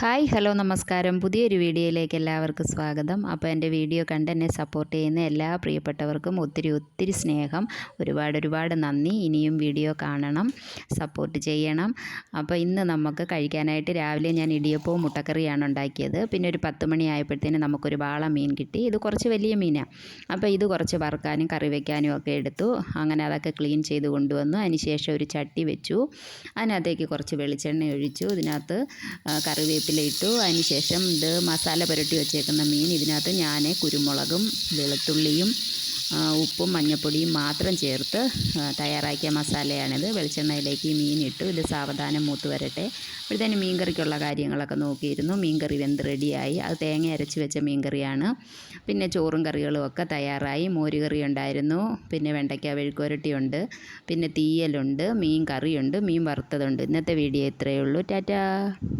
Hi hello നമസ്കാരം. പുതിയൊരു വീഡിയോയിലേക്ക് എല്ലാവർക്കും സ്വാഗതം. അപ്പോൾ എൻ്റെ വീഡിയോ കണ്ട് എന്നെ സപ്പോർട്ട് ചെയ്യുന്ന എല്ലാ പ്രിയപ്പെട്ടവർക്കും ഒത്തിരി ഒത്തിരി സ്നേഹം. ഒരുപാട് നന്ദി. ഇനിയും വീഡിയോ കാണണം, സപ്പോർട്ട് ചെയ്യണം. അപ്പോൾ ഇന്ന് നമുക്ക് കഴിക്കാനായിട്ട് രാവിലെ ഞാൻ ഇടിയപ്പവും മുട്ടക്കറിയാണ് ഉണ്ടാക്കിയത്. പിന്നെ ഒരു 10 മണി ആയപ്പോഴത്തേന് നമുക്കൊരു വാള മീൻ കിട്ടി. ഇത് കുറച്ച് വലിയ മീനാണ്. അപ്പോൾ ഇത് കുറച്ച് വറുക്കാനും കറി വയ്ക്കാനും ഒക്കെ എടുത്തു. അങ്ങനെ അതൊക്കെ ക്ലീൻ ചെയ്ത് കൊണ്ടുവന്നു. അതിനുശേഷം ഒരു ചട്ടി വെച്ചു. അതിനകത്തേക്ക് കുറച്ച് വെളിച്ചെണ്ണ ഒഴിച്ചു. ഇതിനകത്ത് കറിവേപ്പില ഇട്ടു. അതിന് ശേഷം ഇത് മസാല പുരട്ടി വെച്ചേക്കുന്ന മീൻ ഇതിനകത്ത് ഞാൻ കുരുമുളകും വെളുത്തുള്ളിയും ഉപ്പും മഞ്ഞൾപ്പൊടിയും മാത്രം ചേർത്ത് തയ്യാറാക്കിയ മസാലയാണിത്. വെളിച്ചെണ്ണയിലേക്ക് ഈ മീൻ ഇട്ടു. ഇത് സാവധാനം മൂത്ത് വരട്ടെ. അപ്പോഴത്തേന് മീൻ കറിക്കുള്ള കാര്യങ്ങളൊക്കെ നോക്കിയിരുന്നു. മീൻ കറി വെന്ത് റെഡിയായി. അത് തേങ്ങ അരച്ച് വെച്ച മീൻ കറിയാണ്. പിന്നെ ചോറും കറികളും ഒക്കെ തയ്യാറായി. മോരുകറി ഉണ്ടായിരുന്നു, പിന്നെ വെണ്ടയ്ക്ക മെഴുക്കുവരട്ടിയുണ്ട്, പിന്നെ തീയലുണ്ട്, മീൻ കറിയുണ്ട്, മീൻ വറുത്തതുണ്ട്. ഇന്നത്തെ വീഡിയോ ഇത്രയേ ഉള്ളൂ. ടാറ്റാ.